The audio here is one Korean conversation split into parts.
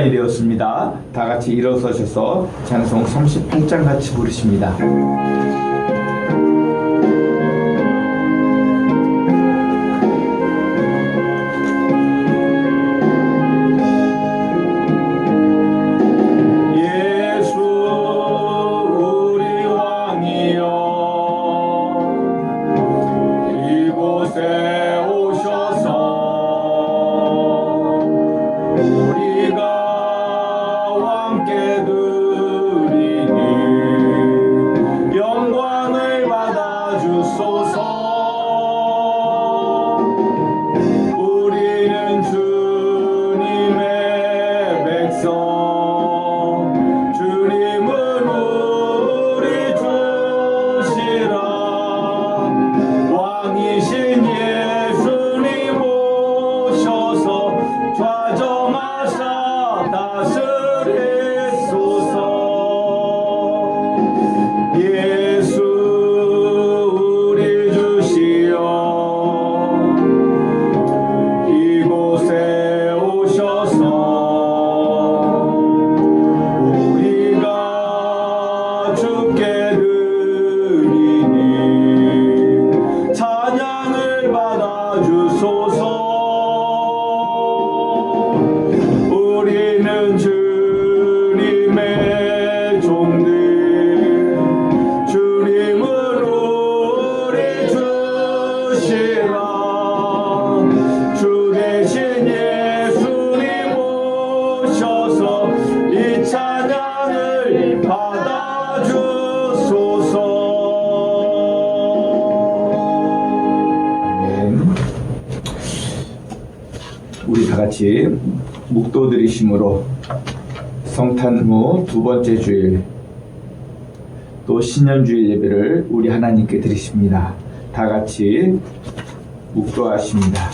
시간이 되었습니다. 다 같이 일어서셔서 찬송 38장 같이 부르십니다. 우리 다 같이 묵도 드리심으로 성탄 후 두 번째 주일 또 신년주일 예배를 우리 하나님께 드리십니다. 다 같이 묵도하십니다.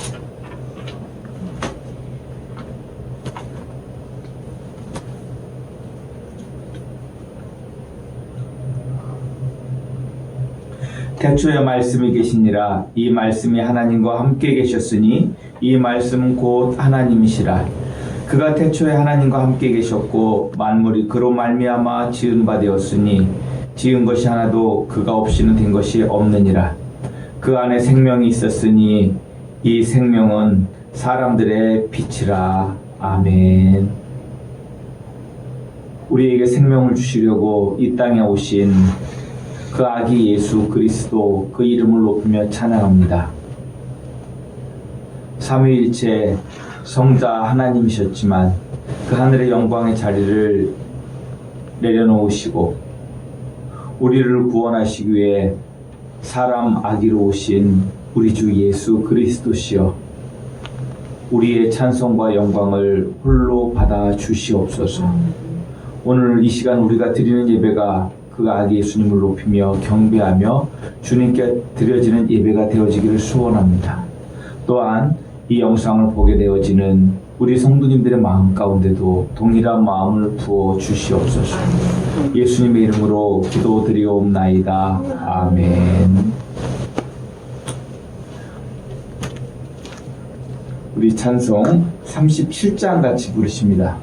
태초에 말씀이 계시니라. 이 말씀이 하나님과 함께 계셨으니 이 말씀은 곧 하나님이시라. 그가 태초에 하나님과 함께 계셨고 만물이 그로 말미암아 지은 바 되었으니 지은 것이 하나도 그가 없이는 된 것이 없느니라. 그 안에 생명이 있었으니 이 생명은 사람들의 빛이라. 아멘. 우리에게 생명을 주시려고 이 땅에 오신 그 아기 예수 그리스도, 그 이름을 높이며 찬양합니다. 삼위일체 성자 하나님이셨지만 그 하늘의 영광의 자리를 내려놓으시고 우리를 구원하시기 위해 사람 아기로 오신 우리 주 예수 그리스도시여, 우리의 찬송과 영광을 홀로 받아 주시옵소서. 오늘 이 시간 우리가 드리는 예배가 그 아기 예수님을 높이며 경배하며 주님께 드려지는 예배가 되어지기를 소원합니다. 또한 이 영상을 보게 되어지는 우리 성도님들의 마음 가운데도 동일한 마음을 부어 주시옵소서. 예수님의 이름으로 기도드리옵나이다. 아멘. 우리 찬송 37장 같이 부르십니다.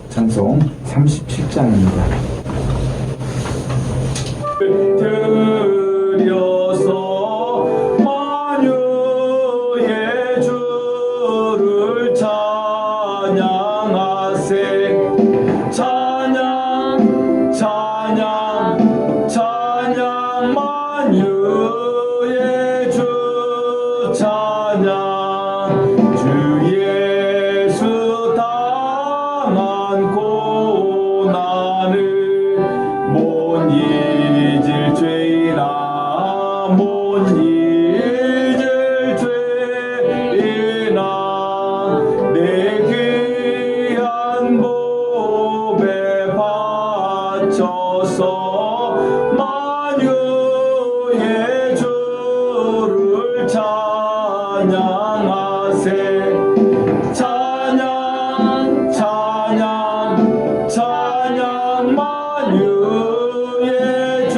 찬송 37장입니다. 드려서 만유의 주를 찬양하세. 찬양 찬양 찬양 만유의 주 찬양. 주 예수 당한 고난을 못 잊을 죄이나 못 잊을 죄이나 내 귀한 몸에 바쳐서 만유의 주를 찬양하세. 찬양 찬양 찬양 만유의 주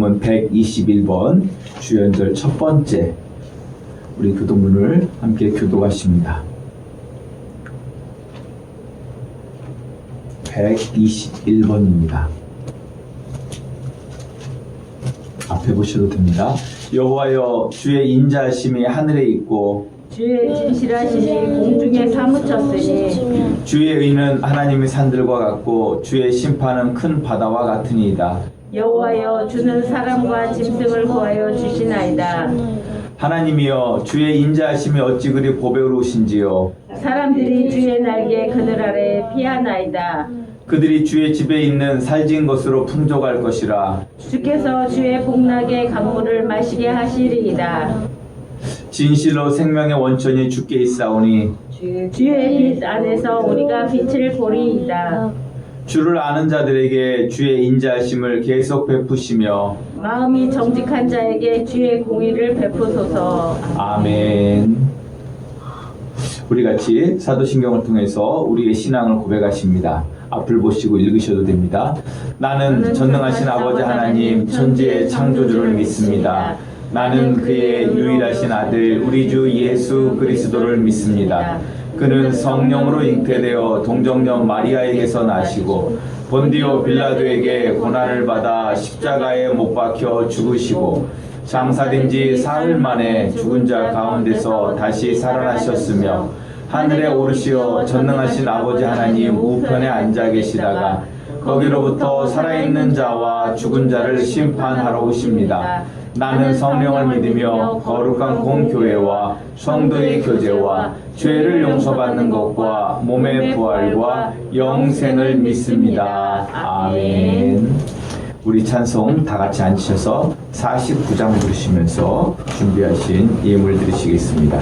말씀은 121번 주연절 첫 번째 우리 교도문을 함께 교도하십니다. 121번입니다. 앞에 보셔도 됩니다. 여호와여 주의 인자하심이 하늘에 있고 주의 진실하심이 공중에 사무쳤으니 주의 의는 하나님의 산들과 같고 주의 심판은 큰 바다와 같으니이다. 여호와여 주는 사람과 짐승을 구하여 주시나이다. 하나님이여 주의 인자하심이 어찌 그리 보배로우신지요. 사람들이 주의 날개 그늘 아래 피하나이다. 그들이 주의 집에 있는 살진 것으로 풍족할 것이라. 주께서 주의 복락의 강물을 마시게 하시리이다. 진실로 생명의 원천이 주께 있사오니 주의 빛 안에서 우리가 빛을 보리이다. 주를 아는 자들에게 주의 인자하심을 계속 베푸시며 마음이 정직한 자에게 주의 공의를 베푸소서. 아멘. 우리 같이 사도신경을 통해서 우리의 신앙을 고백하십니다. 앞을 보시고 읽으셔도 됩니다. 나는 전능하신 아버지 하나님 천지의 창조주를 믿습니다. 나는 그의 유일하신 아들 우리 주 예수 그리스도를 믿습니다. 그는 성령으로 잉태되어 동정녀 마리아에게서 나시고 본디오 빌라도에게 고난을 받아 십자가에 못 박혀 죽으시고 장사된 지 사흘 만에 죽은 자 가운데서 다시 살아나셨으며 하늘에 오르시어 전능하신 아버지 하나님 우편에 앉아 계시다가 거기로부터 살아있는 자와 죽은 자를 심판하러 오십니다. 나는 성령을 믿으며 거룩한 공교회와 성도의 교제와 죄를 용서받는 것과 몸의 부활과 영생을 믿습니다. 아멘. 우리 찬송 다 같이 앉으셔서 49장 부르시면서 준비하신 예물 드리시겠습니다.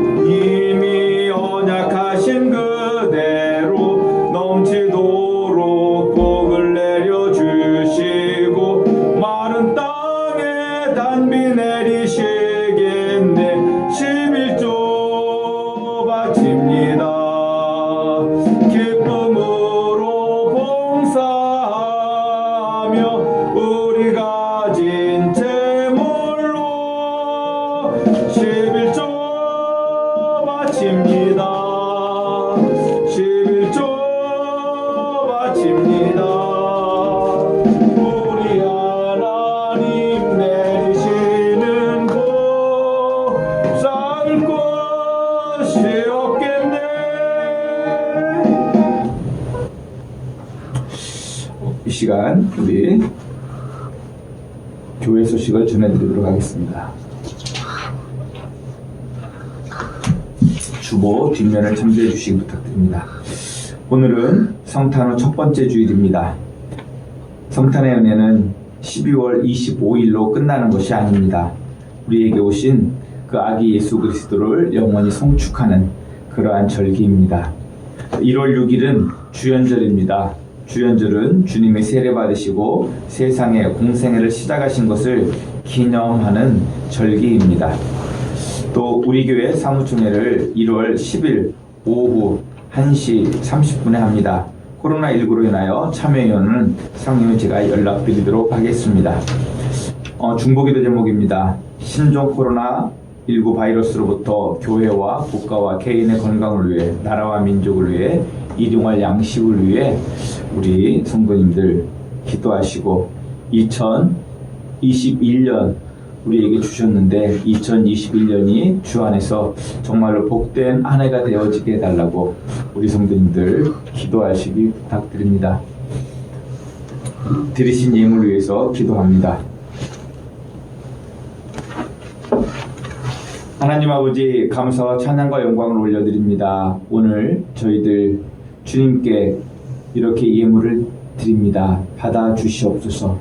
하나님이 언약하신 그대로 넘치도록 복을 내려주시고 마른 땅에 단비 내리시겠네. 11조 바칩니다. 기쁨으로 봉사하며 우리 가진 재물로 11조 바칩니다. 11조 바칩니다. 우리 하나님 내리시는 복 쌓을 것이 없겠네. 이 시간 우리 교회 소식을 전해드리도록 하겠습니다. 주보 뒷면을 참조해 주시기 부탁드립니다. 오늘은 성탄 후 첫 번째 주일입니다. 성탄의 은혜는 12월 25일로 끝나는 것이 아닙니다. 우리에게 오신 그 아기 예수 그리스도를 영원히 송축하는 그러한 절기입니다. 1월 6일은 주연절입니다. 주연절은 주님의 세례 받으시고 세상의 공생애를 시작하신 것을 기념하는 절기입니다. 또 우리 교회 사무총회를 1월 10일 오후 1시 30분에 합니다. 코로나19로 인하여 참여위원은 상임위 제가 연락드리도록 하겠습니다. 중보기도 제목입니다. 신종 코로나19 바이러스로부터 교회와 국가와 개인의 건강을 위해 나라와 민족을 위해 일용할 양식을 위해 우리 성도님들 기도하시고 2021년 우리에게 주셨는데 2021년이 주 안에서 정말로 복된 한 해가 되어지게 해달라고 우리 성도님들 기도하시기 부탁드립니다. 드리신 예물을 위해서 기도합니다. 하나님 아버지 감사와 찬양과 영광을 올려드립니다. 오늘 저희들 주님께 이렇게 예물을 드립니다. 받아주시옵소서.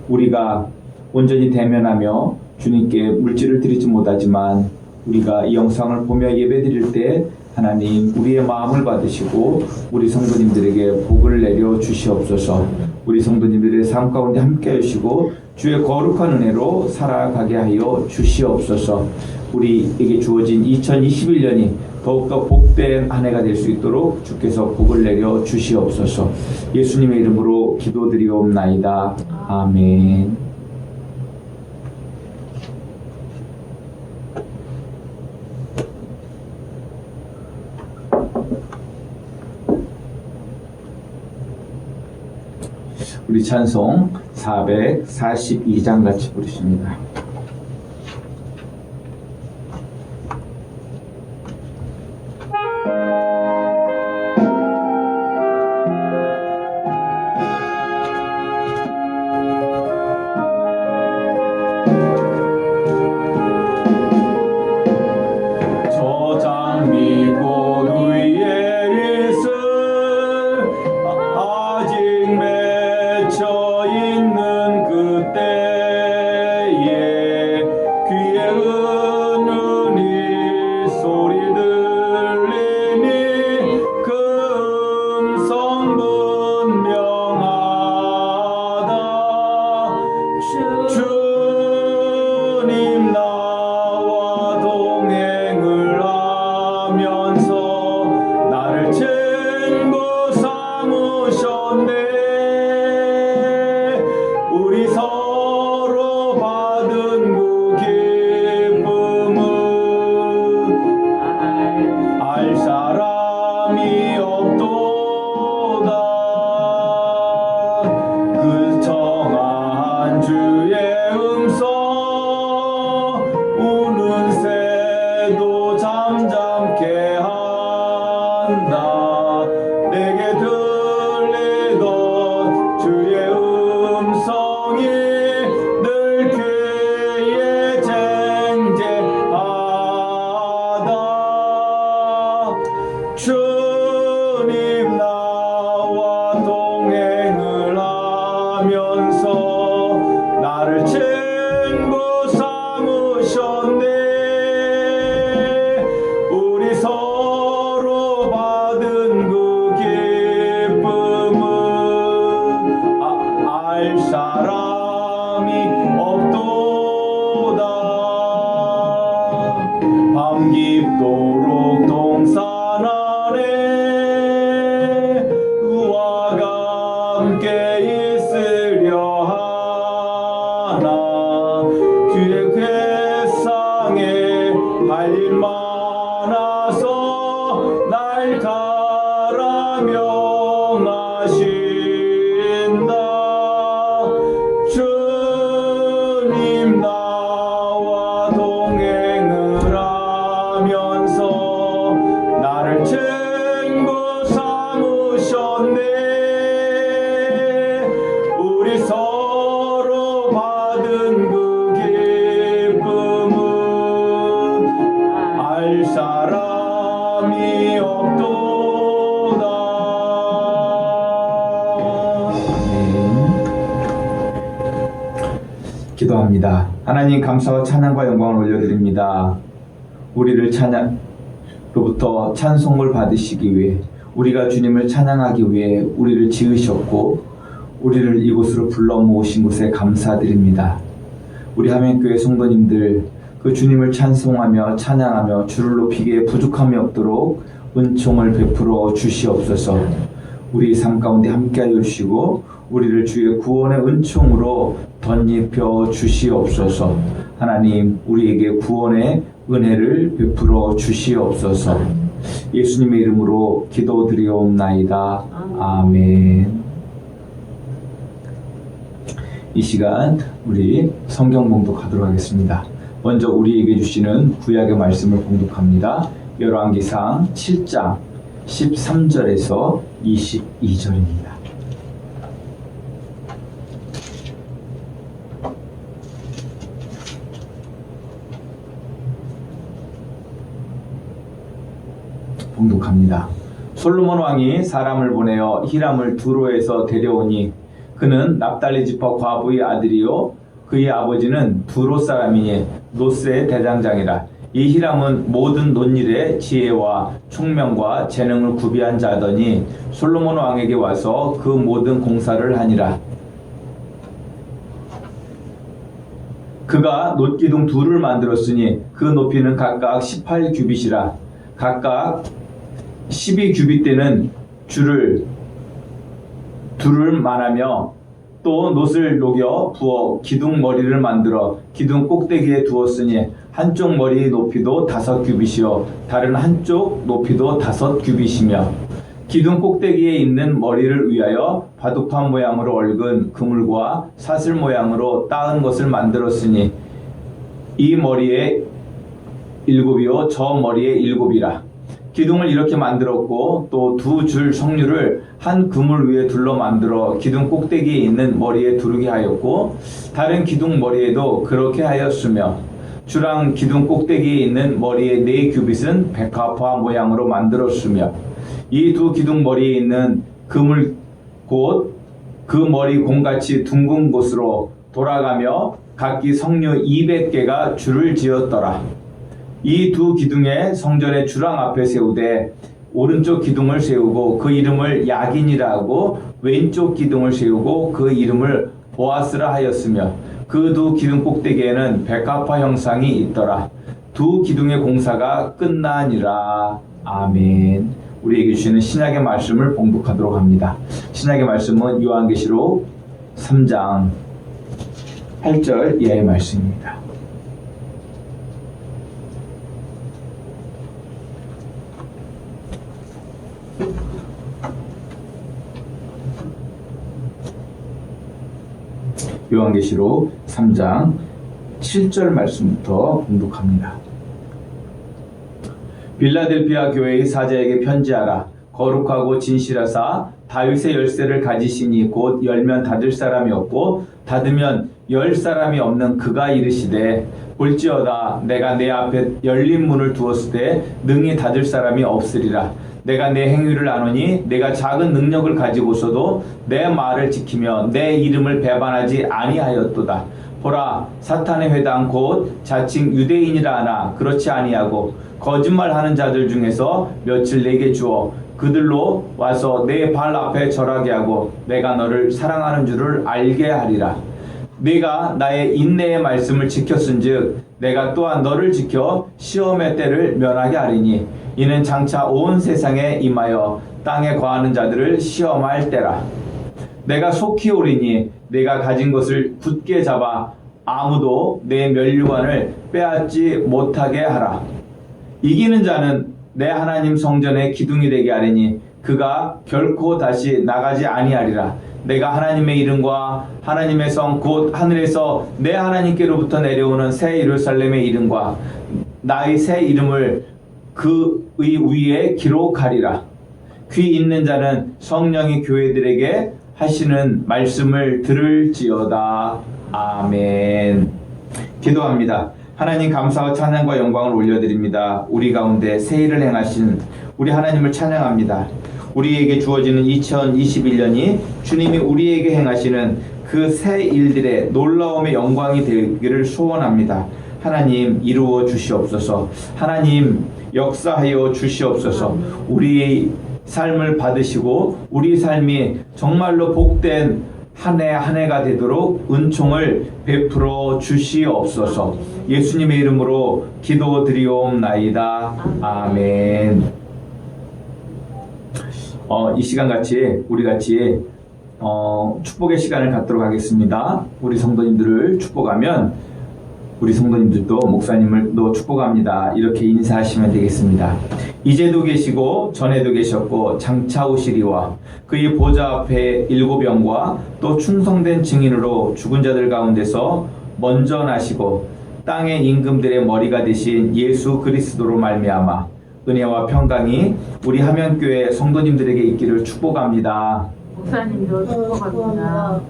우리가 온전히 대면하며 주님께 물질을 드리지 못하지만 우리가 이 영상을 보며 예배드릴 때 하나님 우리의 마음을 받으시고 우리 성도님들에게 복을 내려 주시옵소서. 우리 성도님들의 삶 가운데 함께 하시고 주의 거룩한 은혜로 살아가게 하여 주시옵소서. 우리에게 주어진 2021년이 더욱더 복된 한 해가 될 수 있도록 주께서 복을 내려 주시옵소서. 예수님의 이름으로 기도드리옵나이다. 아멘. 우리 찬송 442장 같이 부르십니다. 기도합니다. 하나님 감사와 찬양과 영광을 올려드립니다. 우리를 찬양로부터 찬송을 받으시기 위해 우리가 주님을 찬양하기 위해 우리를 지으셨고 우리를 이곳으로 불러 모으신 곳에 감사드립니다. 우리 하면교회 성도님들 그 주님을 찬송하며 찬양하며 주를 높이기에 부족함이 없도록 은총을 베풀어 주시옵소서. 우리 삶 가운데 함께하여 주시고 우리를 주의 구원의 은총으로 덧입혀 주시옵소서. 하나님 우리에게 구원의 은혜를 베풀어 주시옵소서. 예수님의 이름으로 기도드리옵나이다. 아멘. 이 시간 우리 성경 봉독하도록 하겠습니다. 먼저 우리에게 주시는 구약의 말씀을 봉독합니다. 열왕기상 7장 13절에서 22절입니다. 봉독합니다. 솔로몬 왕이 사람을 보내어 히람을 두로에서 데려오니 그는 납달리 지파 과부의 아들이요 그의 아버지는 두로 사람이니 노스의 대장장이라. 이 히람은 모든 논일에 지혜와 총명과 재능을 구비한 자더니 솔로몬 왕에게 와서 그 모든 공사를 하니라. 그가 놋기둥 둘을 만들었으니 그 높이는 각각 18규빗이라. 각각 12규빗 되는 줄을 둘을 말하며 또 놋을 녹여 부어 기둥 머리를 만들어 기둥 꼭대기에 두었으니 한쪽 머리 높이도 5규빗이요 다른 한쪽 높이도 5규빗이며 기둥 꼭대기에 있는 머리를 위하여 바둑판 모양으로 얽은 그물과 사슬 모양으로 따은 것을 만들었으니 이 머리에 7이요 저 머리에 7이라. 기둥을 이렇게 만들었고 또 2줄 석류를 한 그물 위에 둘러 만들어 기둥 꼭대기에 있는 머리에 두르게 하였고 다른 기둥 머리에도 그렇게 하였으며 주랑 기둥 꼭대기에 있는 머리의 4규빗은 백합화 모양으로 만들었으며 이 2 기둥 머리에 있는 그물 곧 그 머리 공같이 둥근 곳으로 돌아가며 각기 석류 200개가 줄을 지었더라. 이 2 기둥의 성전의 주랑 앞에 세우되 오른쪽 기둥을 세우고 그 이름을 야긴이라 하고 왼쪽 기둥을 세우고 그 이름을 보아스라 하였으며 그 2 기둥 꼭대기에는 백합화 형상이 있더라. 2 기둥의 공사가 끝나니라. 아멘. 우리에게 주시는 신약의 말씀을 봉독하도록 합니다. 신약의 말씀은 요한계시록 3장 8절 이하의 말씀입니다. 요한계시록 3장 7절 말씀부터 봉독합니다. 빌라델피아 교회의 사자에게 편지하라. 거룩하고 진실하사 다윗의 열쇠를 가지시니 곧 열면 닫을 사람이 없고 닫으면 열 사람이 없는 그가 이르시되 볼지어다 내가 내 앞에 열린 문을 두었을 때 능히 닫을 사람이 없으리라. 내가 내 행위를 아노니 내가 작은 능력을 가지고서도 내 말을 지키며 내 이름을 배반하지 아니하였도다. 보라 사탄의 회당 곧 자칭 유대인이라 하나 그렇지 아니하고 거짓말하는 자들 중에서 며칠 내게 주어 그들로 와서 내 발 앞에 절하게 하고 내가 너를 사랑하는 줄을 알게 하리라. 네가 나의 인내의 말씀을 지켰은즉 내가 또한 너를 지켜 시험의 때를 면하게 하리니 이는 장차 온 세상에 임하여 땅에 거하는 자들을 시험할 때라. 내가 속히 오리니 내가 가진 것을 굳게 잡아 아무도 내 면류관을 빼앗지 못하게 하라. 이기는 자는 내 하나님 성전의 기둥이 되게 하리니 그가 결코 다시 나가지 아니하리라. 내가 하나님의 이름과 하나님의 성 곧 하늘에서 내 하나님께로부터 내려오는 새 예루살렘의 이름과 나의 새 이름을 그의 위에 기록하리라. 귀 있는 자는 성령이 교회들에게 하시는 말씀을 들을지어다. 아멘. 기도합니다. 하나님 감사와 찬양과 영광을 올려드립니다. 우리 가운데 새 일을 행하신 우리 하나님을 찬양합니다. 우리에게 주어지는 2021년이 주님이 우리에게 행하시는 그 새 일들의 놀라움의 영광이 되기를 소원합니다. 하나님 이루어 주시옵소서. 하나님 역사하여 주시옵소서. 우리의 삶을 받으시고 우리 삶이 정말로 복된 한 해 한 해가 되도록 은총을 베풀어 주시옵소서. 예수님의 이름으로 기도드리옵나이다. 아멘. 이 시간 같이 우리 같이 축복의 시간을 갖도록 하겠습니다. 우리 성도님들을 축복하면 우리 성도님들도 목사님을 또 축복합니다. 이렇게 인사하시면 되겠습니다. 이제도 계시고 전에도 계셨고 장차 오시리와 그의 보좌 앞에 7영과 또 충성된 증인으로 죽은 자들 가운데서 먼저 나시고 땅의 임금들의 머리가 되신 예수 그리스도로 말미암아 은혜와 평강이 우리 함양교회 성도님들에게 있기를 축복합니다. 목사님도 축복합니다.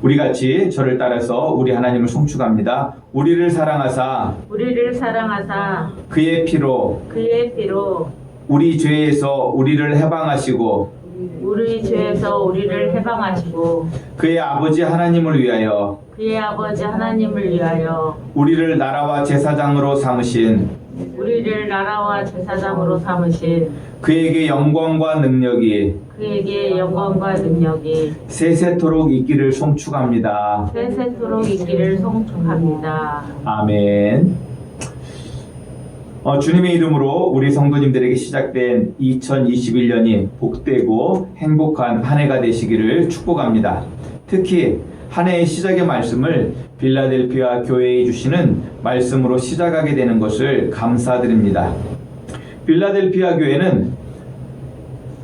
우리 같이 저를 따라서 우리 하나님을 송축합니다. 우리를 사랑하사 그의 피로 그의 피로 우리 죄에서 우리를 해방하시고 우리 죄에서 우리를 해방하시고 그의 아버지 하나님을 위하여 그의 아버지 하나님을 위하여 우리를 나라와 제사장으로 삼으신 우리를 나라와 제사장으로 삼으신 그에게 영광과 능력이 그에게 영광과 능력이 세세토록 있기를 송축합니다. 세세토록 있기를 송축합니다. 아멘. 주님의 이름으로 우리 성도님들에게 시작된 2021년이 복되고 행복한 한 해가 되시기를 축복합니다. 특히 한 해의 시작의 말씀을 빌라델피아 교회에 주시는 말씀으로 시작하게 되는 것을 감사드립니다. 빌라델피아 교회는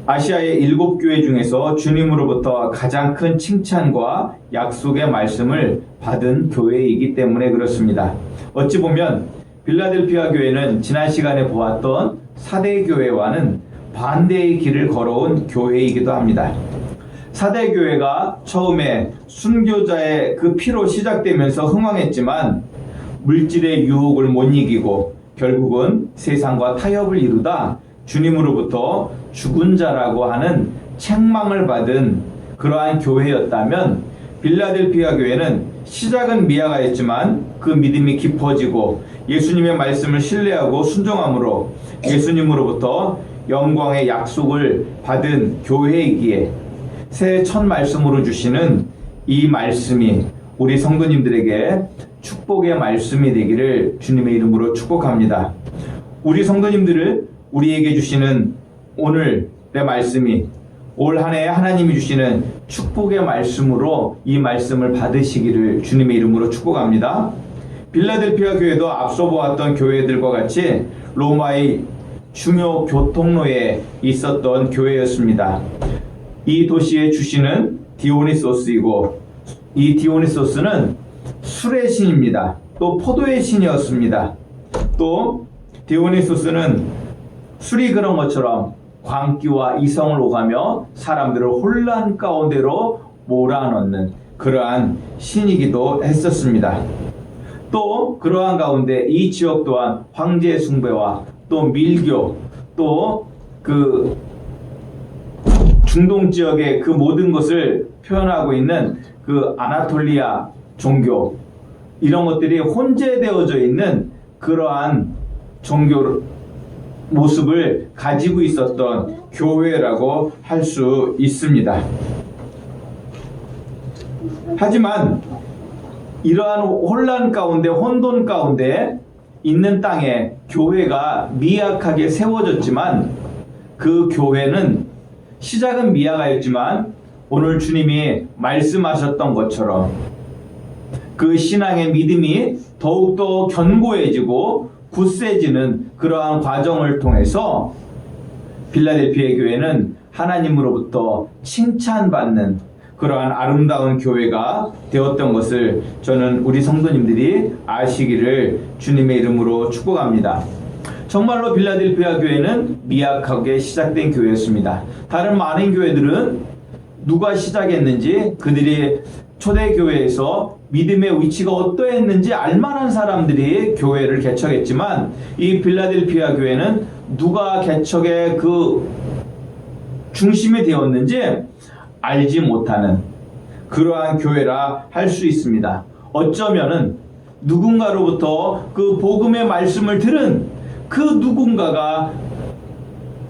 아시아의 7교회 중에서 주님으로부터 가장 큰 칭찬과 약속의 말씀을 받은 교회이기 때문에 그렇습니다. 어찌 보면 빌라델피아 교회는 지난 시간에 보았던 사대교회와는 반대의 길을 걸어온 교회이기도 합니다. 사대교회가 처음에 순교자의 그 피로 시작되면서 흥왕했지만 물질의 유혹을 못 이기고 결국은 세상과 타협을 이루다 주님으로부터 죽은 자라고 하는 책망을 받은 그러한 교회였다면 빌라델피아 교회는 시작은 미약하였지만 그 믿음이 깊어지고 예수님의 말씀을 신뢰하고 순종함으로 예수님으로부터 영광의 약속을 받은 교회이기에 새해 첫 말씀으로 주시는 이 말씀이 우리 성도님들에게 축복의 말씀이 되기를 주님의 이름으로 축복합니다. 우리 성도님들을 우리에게 주시는 오늘의 말씀이 올 한 해 하나님이 주시는 축복의 말씀으로 이 말씀을 받으시기를 주님의 이름으로 축복합니다. 빌라델피아 교회도 앞서 보았던 교회들과 같이 로마의 중요 교통로에 있었던 교회였습니다. 이 도시에 주시는 디오니소스이고 이 디오니소스는 술의 신입니다. 또 포도의 신이었습니다. 또 디오니소스는 술이 그런 것처럼 광기와 이성을 오가며 사람들을 혼란 가운데로 몰아넣는 그러한 신이기도 했었습니다. 또 그러한 가운데 이 지역 또한 황제 숭배와 또 밀교 또 그 중동 지역의 그 모든 것을 표현하고 있는 그 아나톨리아 종교 이런 것들이 혼재되어져 있는 그러한 종교 모습을 가지고 있었던 교회라고 할 수 있습니다. 하지만 이러한 혼란 가운데 혼돈 가운데 있는 땅에 교회가 미약하게 세워졌지만 그 교회는 시작은 미약하였지만 오늘 주님이 말씀하셨던 것처럼 그 신앙의 믿음이 더욱더 견고해지고 굳세지는 그러한 과정을 통해서 빌라델피아 교회는 하나님으로부터 칭찬받는 그러한 아름다운 교회가 되었던 것을 저는 우리 성도님들이 아시기를 주님의 이름으로 축복합니다. 정말로 빌라델피아 교회는 미약하게 시작된 교회였습니다. 다른 많은 교회들은 누가 시작했는지 그들이 초대교회에서 믿음의 위치가 어떠했는지 알만한 사람들이 교회를 개척했지만 이 빌라델피아 교회는 누가 개척의 그 중심이 되었는지 알지 못하는 그러한 교회라 할 수 있습니다. 어쩌면은 누군가로부터 그 복음의 말씀을 들은 그 누군가가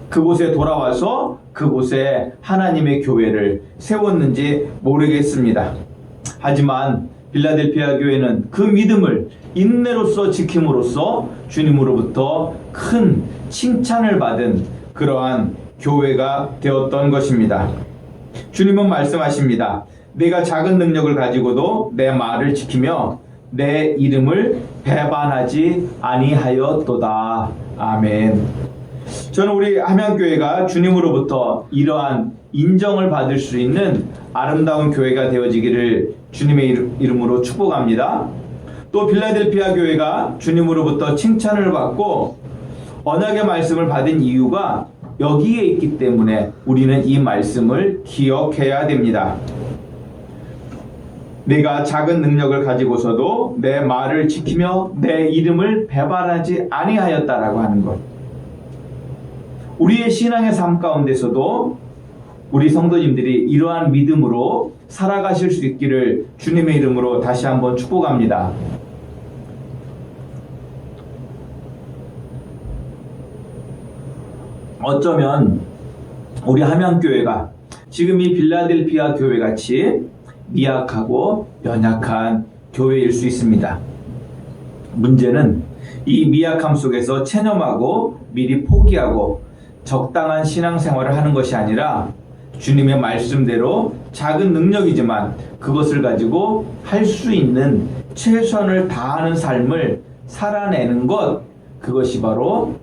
그곳에 돌아와서 그곳에 하나님의 교회를 세웠는지 모르겠습니다. 하지만 빌라델피아 교회는 그 믿음을 인내로서 지킴으로써 주님으로부터 큰 칭찬을 받은 그러한 교회가 되었던 것입니다. 주님은 말씀하십니다. 내가 작은 능력을 가지고도 내 말을 지키며 내 이름을 배반하지 아니하였도다. 아멘. 저는 우리 함양교회가 주님으로부터 이러한 인정을 받을 수 있는 아름다운 교회가 되어지기를 주님의 이름으로 축복합니다. 또 빌라델피아 교회가 주님으로부터 칭찬을 받고 언약의 말씀을 받은 이유가 여기에 있기 때문에 우리는 이 말씀을 기억해야 됩니다. 내가 작은 능력을 가지고서도 내 말을 지키며 내 이름을 배반하지 아니하였다라고 하는 것. 우리의 신앙의 삶 가운데서도 우리 성도님들이 이러한 믿음으로 살아가실 수 있기를 주님의 이름으로 다시 한번 축복합니다. 어쩌면 우리 함양교회가 지금 이 빌라델피아 교회 같이 미약하고 연약한 교회일 수 있습니다. 문제는 이 미약함 속에서 체념하고 미리 포기하고 적당한 신앙생활을 하는 것이 아니라 주님의 말씀대로 작은 능력이지만 그것을 가지고 할 수 있는 최선을 다하는 삶을 살아내는 것, 그것이 바로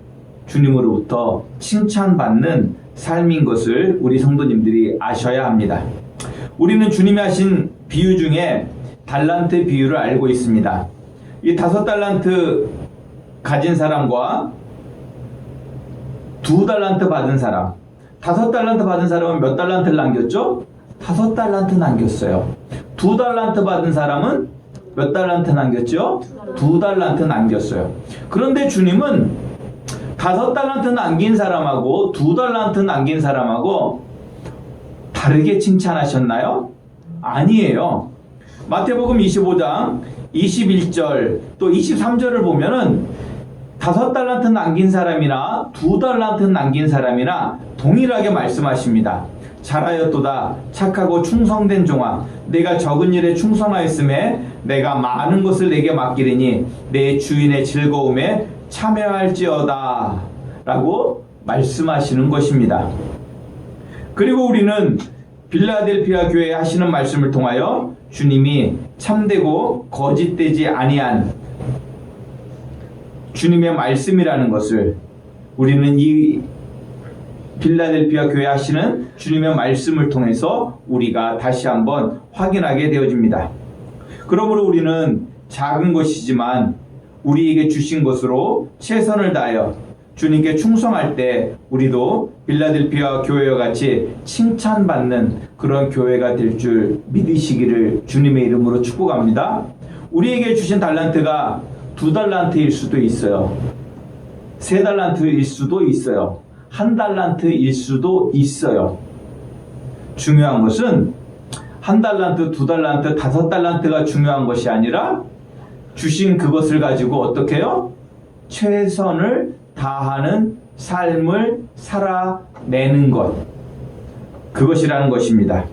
주님으로부터 칭찬받는 삶인 것을 우리 성도님들이 아셔야 합니다. 우리는 주님이 하신 비유 중에 달란트 비유를 알고 있습니다. 이 5달란트 가진 사람과 2달란트 받은 사람, 5달란트 받은 사람은 몇 달란트를 남겼죠? 5달란트 남겼어요. 2달란트 받은 사람은 몇 달란트 남겼죠? 2달란트 남겼어요. 그런데 주님은 5달란트 남긴 사람하고 2달란트 남긴 사람하고 다르게 칭찬하셨나요? 아니에요. 마태복음 25장 21절 또 23절을 보면은 5달란트 남긴 사람이나 2달란트 남긴 사람이나 동일하게 말씀하십니다. 잘하였도다 착하고 충성된 종아, 내가 적은 일에 충성하였음에 내가 많은 것을 내게 맡기리니 내 주인의 즐거움에 참여할지어다 라고 말씀하시는 것입니다. 그리고 우리는 빌라델피아 교회에 하시는 말씀을 통하여 주님이 참되고 거짓되지 아니한 주님의 말씀이라는 것을 우리는 이 빌라델피아 교회 하시는 주님의 말씀을 통해서 우리가 다시 한번 확인하게 되어집니다. 그러므로 우리는 작은 것이지만 우리에게 주신 것으로 최선을 다하여 주님께 충성할 때 우리도 빌라델피아 교회와 같이 칭찬받는 그런 교회가 될 줄 믿으시기를 주님의 이름으로 축복합니다. 우리에게 주신 달란트가 2달란트일 수도 있어요. 3달란트일 수도 있어요. 1달란트일 수도 있어요. 중요한 것은 1달란트, 2달란트, 5달란트가 중요한 것이 아니라 주신 그것을 가지고 어떻게 해요? 최선을 다하는 삶을 살아내는 것, 그것이라는 것입니다.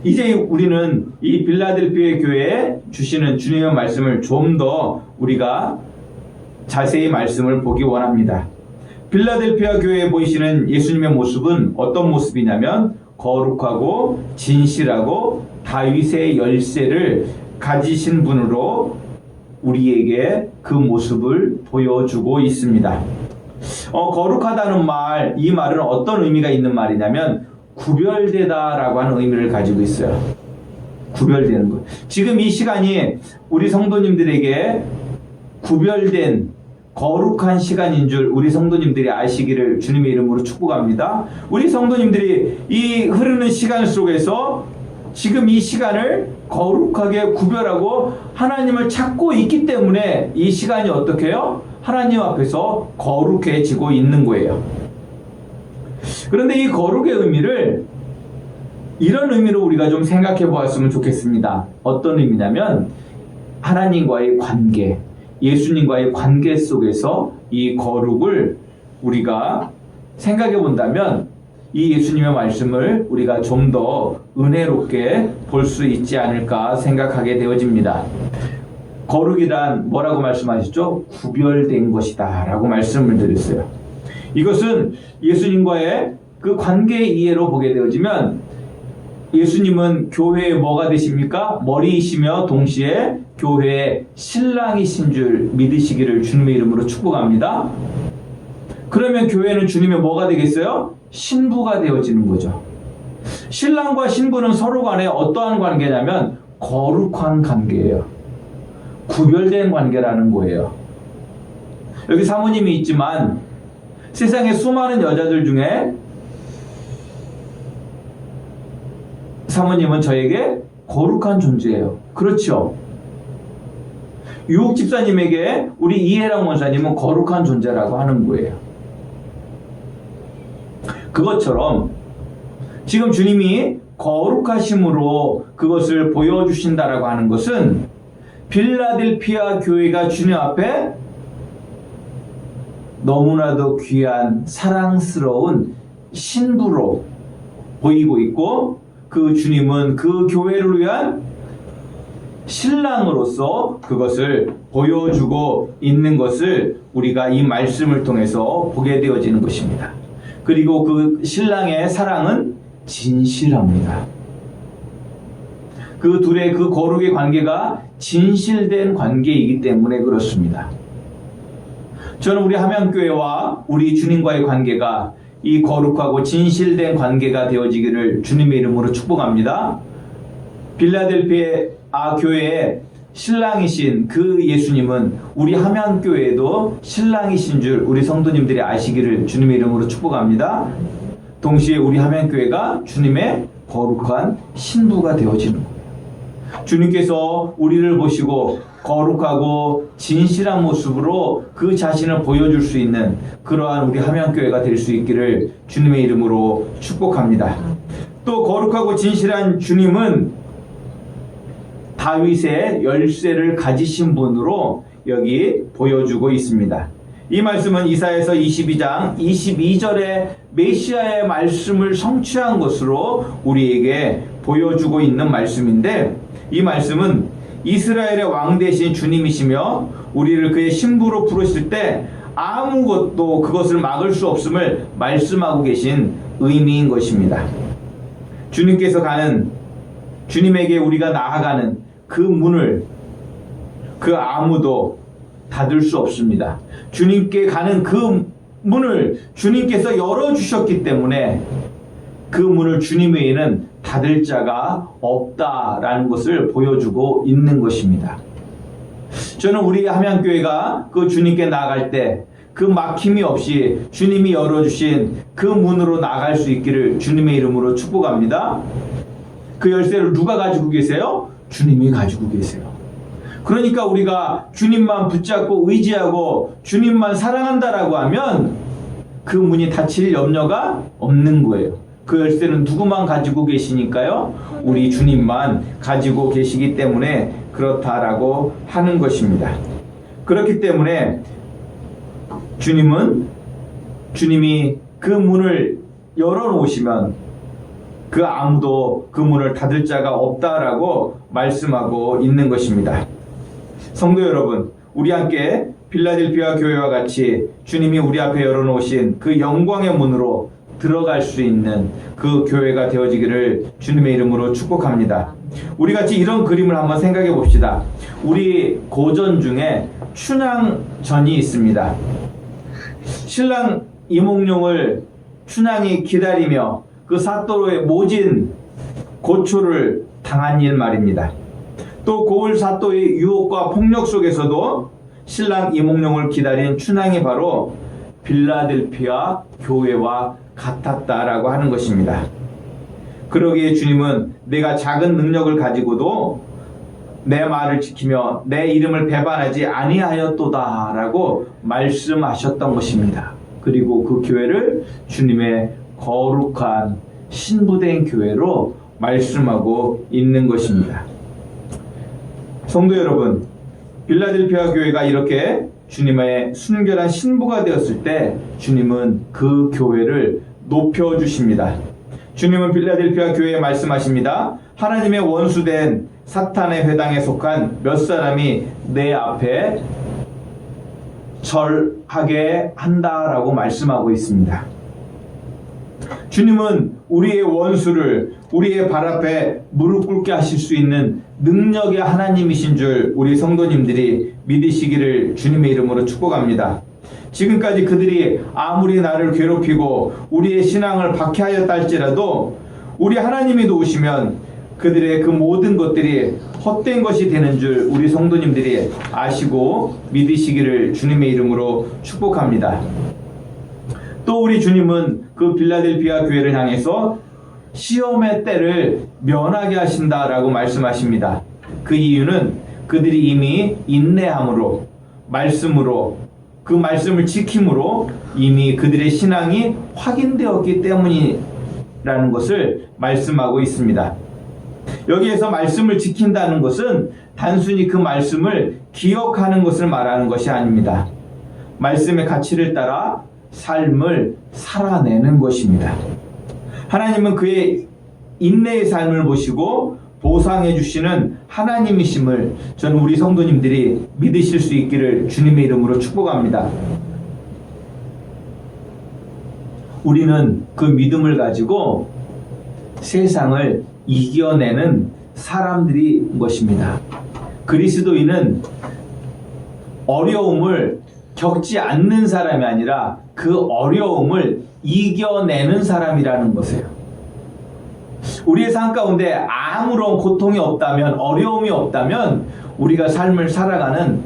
이제 우리는 이 빌라델피아 교회에 주시는 주님의 말씀을 좀 더 우리가 자세히 말씀을 보기 원합니다. 빌라델피아 교회에 보이시는 예수님의 모습은 어떤 모습이냐면 거룩하고 진실하고 다윗의 열쇠를 가지신 분으로 우리에게 그 모습을 보여주고 있습니다. 거룩하다는 말, 이 말은 어떤 의미가 있는 말이냐면 구별되다라고 하는 의미를 가지고 있어요. 구별되는 것. 지금 이 시간이 우리 성도님들에게 구별된 거룩한 시간인 줄 우리 성도님들이 아시기를 주님의 이름으로 축복합니다. 우리 성도님들이 이 흐르는 시간 속에서 지금 이 시간을 거룩하게 구별하고 하나님을 찾고 있기 때문에 이 시간이 어떻게 해요? 하나님 앞에서 거룩해지고 있는 거예요. 그런데 이 거룩의 의미를 이런 의미로 우리가 좀 생각해 보았으면 좋겠습니다. 어떤 의미냐면 하나님과의 관계, 예수님과의 관계 속에서 이 거룩을 우리가 생각해 본다면 이 예수님의 말씀을 우리가 좀 더 은혜롭게 볼 수 있지 않을까 생각하게 되어집니다. 거룩이란 뭐라고 말씀하셨죠? 구별된 것이다 라고 말씀을 드렸어요. 이것은 예수님과의 그 관계 이해로 보게 되어지면 예수님은 교회의 뭐가 되십니까? 머리이시며 동시에 교회의 신랑이신 줄 믿으시기를 주님의 이름으로 축복합니다. 그러면 교회는 주님의 뭐가 되겠어요? 신부가 되어지는 거죠. 신랑과 신부는 서로 간에 어떠한 관계냐면 거룩한 관계예요. 구별된 관계라는 거예요. 여기 사모님이 있지만 세상에 수많은 여자들 중에 사모님은 저에게 거룩한 존재예요. 그렇죠? 유옥 집사님에게 우리 이혜랑 원사님은 거룩한 존재라고 하는 거예요. 그것처럼 지금 주님이 거룩하심으로 그것을 보여주신다라고 하는 것은 필라델피아 교회가 주님 앞에 너무나도 귀한 사랑스러운 신부로 보이고 있고, 그 주님은 그 교회를 위한 신랑으로서 그것을 보여주고 있는 것을 우리가 이 말씀을 통해서 보게 되어지는 것입니다. 그리고 그 신랑의 사랑은 진실합니다. 그 둘의 그 거룩의 관계가 진실된 관계이기 때문에 그렇습니다. 저는 우리 함양교회와 우리 주님과의 관계가 이 거룩하고 진실된 관계가 되어지기를 주님의 이름으로 축복합니다. 빌라델피아 교회의 신랑이신 그 예수님은 우리 함양교회에도 신랑이신 줄 우리 성도님들이 아시기를 주님의 이름으로 축복합니다. 동시에 우리 함양교회가 주님의 거룩한 신부가 되어지는 거예요. 주님께서 우리를 보시고 거룩하고 진실한 모습으로 그 자신을 보여줄 수 있는 그러한 우리 함양교회가 될 수 있기를 주님의 이름으로 축복합니다. 또 거룩하고 진실한 주님은 다윗의 열쇠를 가지신 분으로 여기 보여주고 있습니다. 이 말씀은 이사야서 22장 22절의 메시아의 말씀을 성취한 것으로 우리에게 보여주고 있는 말씀인데, 이 말씀은 이스라엘의 왕 대신 주님이시며 우리를 그의 신부로 부르실 때 아무것도 그것을 막을 수 없음을 말씀하고 계신 의미인 것입니다. 주님께서 가는, 주님에게 우리가 나아가는 그 문을 그 아무도 닫을 수 없습니다. 주님께 가는 그 문을 주님께서 열어주셨기 때문에 그 문을 주님 외에는 닫을 자가 없다라는 것을 보여주고 있는 것입니다. 저는 우리 함양교회가 그 주님께 나아갈 때 그 막힘이 없이 주님이 열어주신 그 문으로 나아갈 수 있기를 주님의 이름으로 축복합니다. 그 열쇠를 누가 가지고 계세요? 주님이 가지고 계세요. 그러니까 우리가 주님만 붙잡고 의지하고 주님만 사랑한다라고 하면 그 문이 닫힐 염려가 없는 거예요. 그 열쇠는 누구만 가지고 계시니까요? 우리 주님만 가지고 계시기 때문에 그렇다라고 하는 것입니다. 그렇기 때문에 주님이 그 문을 열어놓으시면 그 아무도 그 문을 닫을 자가 없다라고 말씀하고 있는 것입니다. 성도 여러분, 우리 함께 필라델피아 교회와 같이 주님이 우리 앞에 열어놓으신 그 영광의 문으로 들어갈 수 있는 그 교회가 되어지기를 주님의 이름으로 축복합니다. 우리 같이 이런 그림을 한번 생각해 봅시다. 우리 고전 중에 춘향전이 있습니다. 신랑 이몽룡을 춘향이 기다리며 그 사또로의 모진 고초를 당한 일 말입니다. 또 고을 사또의 유혹과 폭력 속에서도 신랑 이몽룡을 기다린 춘향이 바로 빌라델피아 교회와 같았다라고 하는 것입니다. 그러기에 주님은 내가 작은 능력을 가지고도 내 말을 지키며 내 이름을 배반하지 아니하였도다 라고 말씀하셨던 것입니다. 그리고 그 교회를 주님의 거룩한 신부된 교회로 말씀하고 있는 것입니다. 성도 여러분, 빌라델피아 교회가 이렇게 주님의 순결한 신부가 되었을 때 주님은 그 교회를 높여주십니다. 주님은 빌라델피아 교회에 말씀하십니다. 하나님의 원수된 사탄의 회당에 속한 몇 사람이 내 앞에 절하게 한다라고 말씀하고 있습니다. 주님은 우리의 원수를 우리의 발 앞에 무릎 꿇게 하실 수 있는 능력의 하나님이신 줄 우리 성도님들이 믿으시기를 주님의 이름으로 축복합니다. 지금까지 그들이 아무리 나를 괴롭히고 우리의 신앙을 박해하였다 할지라도 우리 하나님이 도우시면 그들의 그 모든 것들이 헛된 것이 되는 줄 우리 성도님들이 아시고 믿으시기를 주님의 이름으로 축복합니다. 또 우리 주님은 그 빌라델피아 교회를 향해서 시험의 때를 면하게 하신다라고 말씀하십니다. 그 이유는 그들이 이미 인내함으로 말씀으로 그 말씀을 지킴으로 이미 그들의 신앙이 확인되었기 삶이라는 것을 말씀하고 있습니다. 여기에서 말씀을 지킨다는 것은 단순히 그 말씀을 기억하는 것을 말하는 것이 아닙니다. 말씀의 가치를 따라 삶을 살아내는 것입니다. 하나님은 그의 인내의 삶을 보시고 보상해 주시는 하나님이심을 저는 우리 성도님들이 믿으실 수 있기를 주님의 이름으로 축복합니다. 우리는 그 믿음을 가지고 세상을 이겨내는 사람들이 것입니다. 그리스도인은 어려움을 겪지 않는 사람이 아니라 그 어려움을 이겨내는 사람이라는 것이에요. 우리의 삶 가운데 아무런 고통이 없다면, 어려움이 없다면 우리가 삶을 살아가는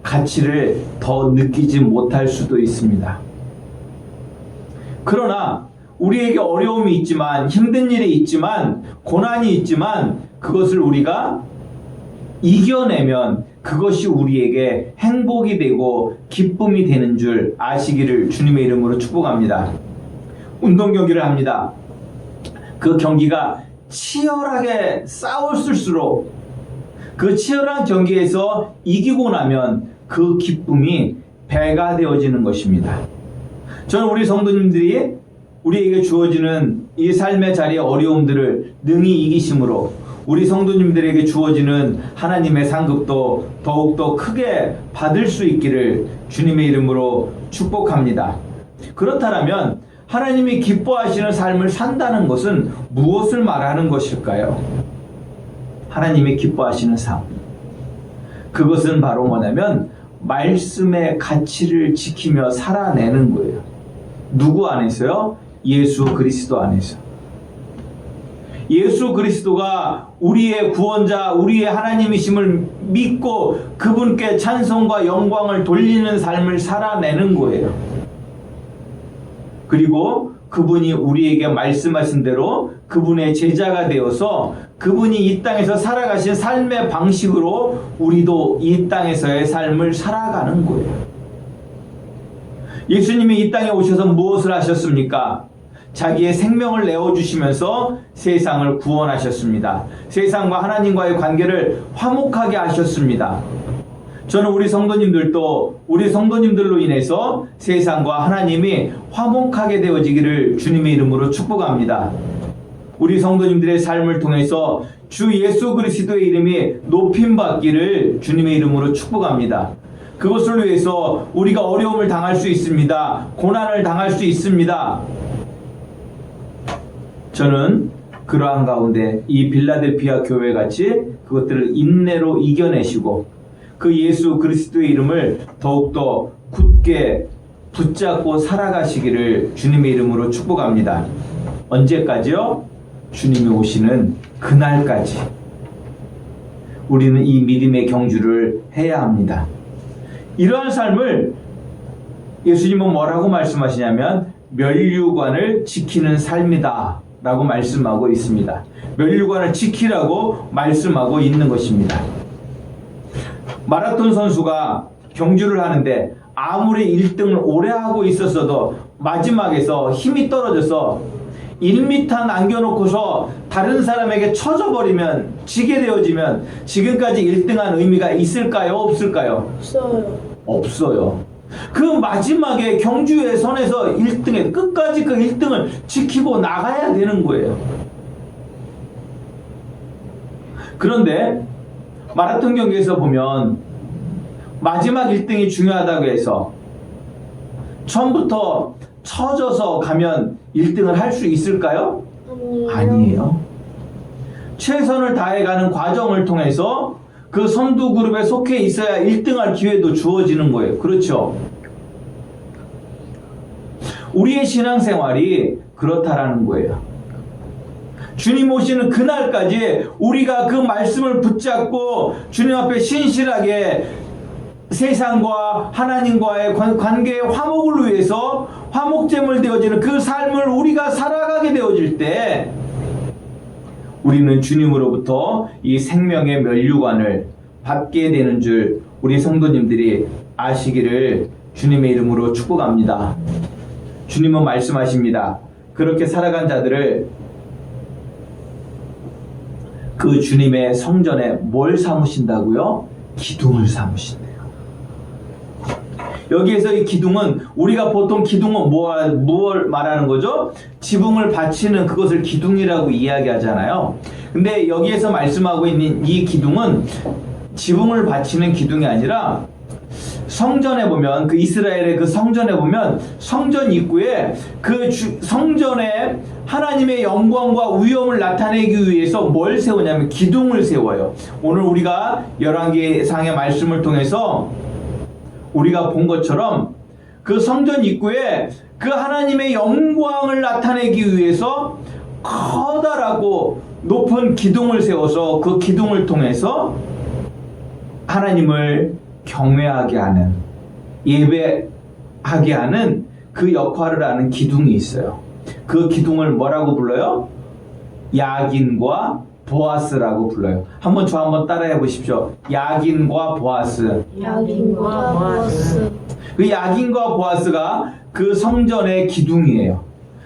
가치를 더 느끼지 못할 수도 있습니다. 그러나 우리에게 어려움이 있지만, 힘든 일이 있지만, 고난이 있지만 그것을 우리가 이겨내면 그것이 우리에게 행복이 되고 기쁨이 되는 줄 아시기를 주님의 이름으로 축복합니다. 운동 경기를 합니다. 그 경기가 치열하게 싸웠을수록 그 치열한 경기에서 이기고 나면 그 기쁨이 배가 되어지는 것입니다. 저는 우리 성도님들이 우리에게 주어지는 이 삶의 자리의 어려움들을 능히 이기심으로 우리 성도님들에게 주어지는 하나님의 상급도 더욱더 크게 받을 수 있기를 주님의 이름으로 축복합니다. 그렇다면 하나님이 기뻐하시는 삶을 산다는 것은 무엇을 말하는 것일까요? 하나님이 기뻐하시는 삶. 그것은 바로 뭐냐면 말씀의 가치를 지키며 살아내는 거예요. 누구 안에서요? 예수 그리스도 안에서. 예수 그리스도가 우리의 구원자, 우리의 하나님이심을 믿고 그분께 찬송과 영광을 돌리는 삶을 살아내는 거예요. 그리고 그분이 우리에게 말씀하신 대로 그분의 제자가 되어서 그분이 이 땅에서 살아가신 삶의 방식으로 우리도 이 땅에서의 삶을 살아가는 거예요. 예수님이 이 땅에 오셔서 무엇을 하셨습니까? 자기의 생명을 내어주시면서 세상을 구원하셨습니다. 세상과 하나님과의 관계를 화목하게 하셨습니다. 저는 우리 성도님들도 우리 성도님들로 인해서 세상과 하나님이 화목하게 되어지기를 주님의 이름으로 축복합니다. 우리 성도님들의 삶을 통해서 주 예수 그리스도의 이름이 높임받기를 주님의 이름으로 축복합니다. 그것을 위해서 우리가 어려움을 당할 수 있습니다. 고난을 당할 수 있습니다. 저는 그러한 가운데 이 빌라델피아 교회 같이 그것들을 인내로 이겨내시고 그 예수 그리스도의 이름을 더욱더 굳게 붙잡고 살아가시기를 주님의 이름으로 축복합니다. 언제까지요? 주님이 오시는 그날까지 우리는 이 믿음의 경주를 해야 합니다. 이러한 삶을 예수님은 뭐라고 말씀하시냐면 면류관을 지키는 삶이다 라고 말씀하고 있습니다. 면류관을 지키라고 말씀하고 있는 것입니다. 마라톤 선수가 경주를 하는데 아무리 1등을 오래 하고 있었어도 마지막에서 힘이 떨어져서 1m 남겨놓고서 다른 사람에게 쳐져버리면, 지게 되어지면 지금까지 1등한 의미가 있을까요? 없을까요? 없어요. 없어요. 그 마지막에 경주의 선에서 1등에 끝까지 그 1등을 지키고 나가야 되는 거예요. 그런데 마라톤 경기에서 보면 마지막 1등이 중요하다고 해서 처음부터 쳐져서 가면 1등을 할 수 있을까요? 아니에요. 최선을 다해가는 과정을 통해서 그 선두 그룹에 속해 있어야 1등할 기회도 주어지는 거예요. 그렇죠? 우리의 신앙생활이 그렇다라는 거예요. 주님 오시는 그날까지 우리가 그 말씀을 붙잡고 주님 앞에 신실하게 세상과 하나님과의 관계의 화목을 위해서 화목제물 되어지는 그 삶을 우리가 살아가게 되어질 때 우리는 주님으로부터 이 생명의 면류관을 받게 되는 줄 우리 성도님들이 아시기를 주님의 이름으로 축복합니다. 주님은 말씀하십니다. 그렇게 살아간 자들을 그 주님의 성전에 뭘 삼으신다고요? 기둥을 삼으신대요. 여기에서 이 기둥은 우리가 보통 기둥은 무엇을 말하는 거죠? 지붕을 받치는 그것을 기둥이라고 이야기하잖아요. 근데 여기에서 말씀하고 있는 이 기둥은 지붕을 받치는 기둥이 아니라 성전에 보면 그 이스라엘의 그 성전에 보면 성전 입구에 그 성전에 하나님의 영광과 위엄을 나타내기 위해서 뭘 세우냐면 기둥을 세워요. 오늘 우리가 열왕기상의 말씀을 통해서 우리가 본 것처럼 그 성전 입구에 그 하나님의 영광을 나타내기 위해서 커다랗고 높은 기둥을 세워서 그 기둥을 통해서 하나님을 경외하게 하는, 예배하게 하는 그 역할을 하는 기둥이 있어요. 그 기둥을 뭐라고 불러요? 야긴과 보아스라고 불러요. 한번 따라해 보십시오. 야긴과 보아스. 야긴과 보아스. 그 야긴과 보아스가 그 성전의 기둥이에요.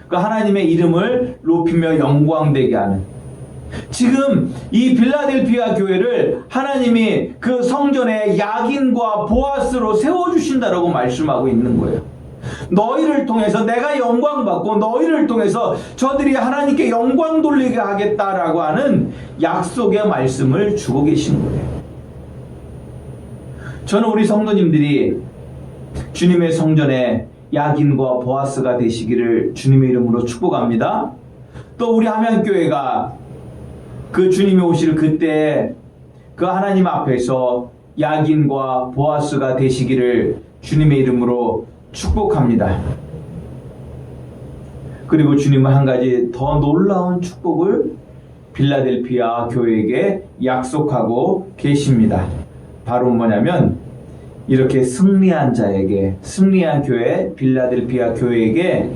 그 하나님의 이름을 높이며 영광되게 하는. 지금 이 빌라델피아 교회를 하나님이 그 성전에 야긴과 보아스로 세워주신다라고 말씀하고 있는 거예요. 너희를 통해서 내가 영광 받고 너희를 통해서 저들이 하나님께 영광 돌리게 하겠다라고 하는 약속의 말씀을 주고 계신 거예요. 저는 우리 성도님들이 주님의 성전에 야긴과 보아스가 되시기를 주님의 이름으로 축복합니다. 또 우리 함양교회가 그 주님이 오실 그때 그 하나님 앞에서 야긴과 보아스가 되시기를 주님의 이름으로 축복합니다. 그리고 주님은 한 가지 더 놀라운 축복을 빌라델피아 교회에게 약속하고 계십니다. 바로 뭐냐면 이렇게 승리한 자에게, 승리한 교회 빌라델피아 교회에게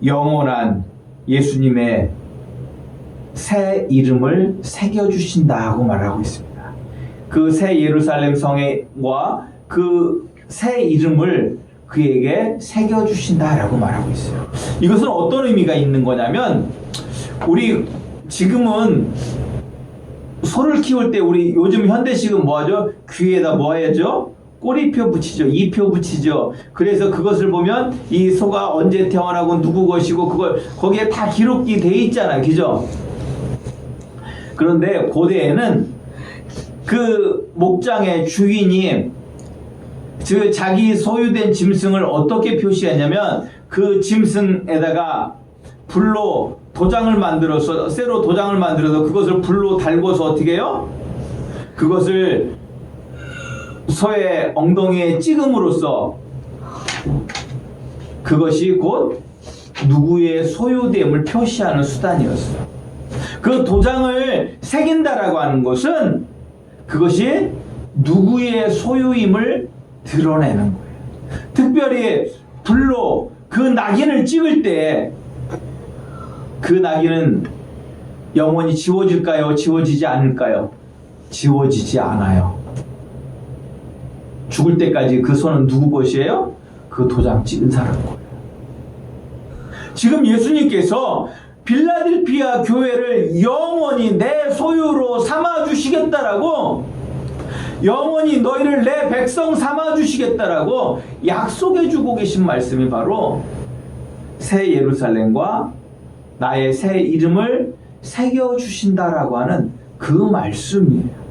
영원한 예수님의 새 이름을 새겨주신다고 말하고 있습니다. 그 새 예루살렘 성과 그 새 이름을 그에게 새겨주신다라고 말하고 있어요. 이것은 어떤 의미가 있는 거냐면, 우리 지금은 소를 키울 때 우리 요즘 현대식은 뭐하죠? 귀에다 뭐 해야죠? 꼬리표 붙이죠. 이표 붙이죠. 그래서 그것을 보면 이 소가 언제 태어나고 누구 것이고 그걸 거기에 다 기록이 돼 있잖아요. 그죠? 그런데 고대에는 그 목장의 주인이 자기 소유된 짐승을 어떻게 표시했냐면 그 짐승에다가 불로 도장을 만들어서, 쇠로 도장을 만들어서 그것을 불로 달궈서 어떻게 해요? 그것을 소의 엉덩이에 찍음으로써 그것이 곧 누구의 소유됨을 표시하는 수단이었어요. 그 도장을 새긴다라고 하는 것은 그것이 누구의 소유임을 드러내는 거예요. 특별히 불로 그 낙인을 찍을 때 그 낙인은 영원히 지워질까요? 지워지지 않을까요? 지워지지 않아요. 죽을 때까지 그 손은 누구 것이에요? 그 도장 찍은 사람 거예요. 지금 예수님께서 빌라델피아 교회를 영원히 내 소유로 삼아주시겠다라고, 영원히 너희를 내 백성 삼아주시겠다라고 약속해주고 계신 말씀이 바로 새 예루살렘과 나의 새 이름을 새겨주신다라고 하는 그 말씀이에요.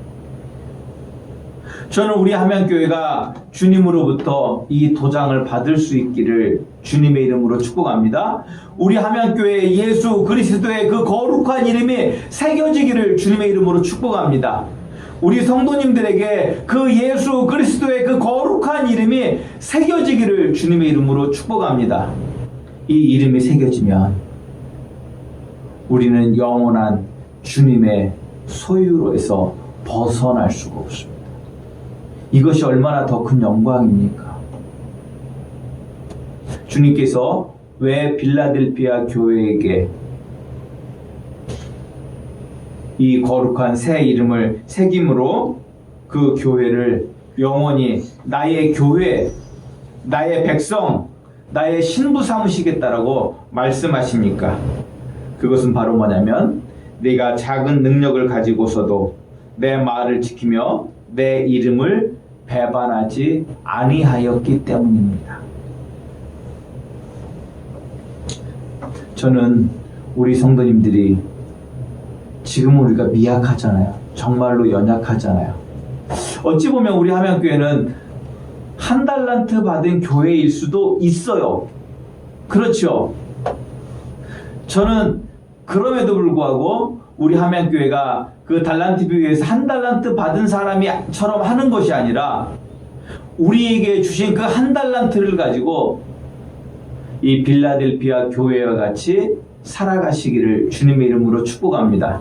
저는 우리 함양교회가 주님으로부터 이 도장을 받을 수 있기를 주님의 이름으로 축복합니다. 우리 함양교회 예수 그리스도의 그 거룩한 이름이 새겨지기를 주님의 이름으로 축복합니다. 우리 성도님들에게 그 예수 그리스도의 그 거룩한 이름이 새겨지기를 주님의 이름으로 축복합니다. 이 이름이 새겨지면 우리는 영원한 주님의 소유로에서 벗어날 수가 없습니다. 이것이 얼마나 더 큰 영광입니까? 주님께서 왜 빌라델피아 교회에게 이 거룩한 새 이름을 새김으로 그 교회를 영원히 나의 교회, 나의 백성, 나의 신부 삼으시겠다라고 말씀하십니까? 그것은 바로 뭐냐면 내가 작은 능력을 가지고서도 내 말을 지키며 내 이름을 배반하지 아니하였기 때문입니다. 저는 우리 성도님들이 지금 우리가 미약하잖아요. 정말로 연약하잖아요. 어찌 보면 우리 함양교회는 한 달란트 받은 교회일 수도 있어요. 그렇죠? 저는 그럼에도 불구하고 우리 함양교회가 그 달란트 비유에서 한 달란트 받은 사람이처럼 하는 것이 아니라 우리에게 주신 그 한 달란트를 가지고 이 빌라델피아 교회와 같이 살아가시기를 주님의 이름으로 축복합니다.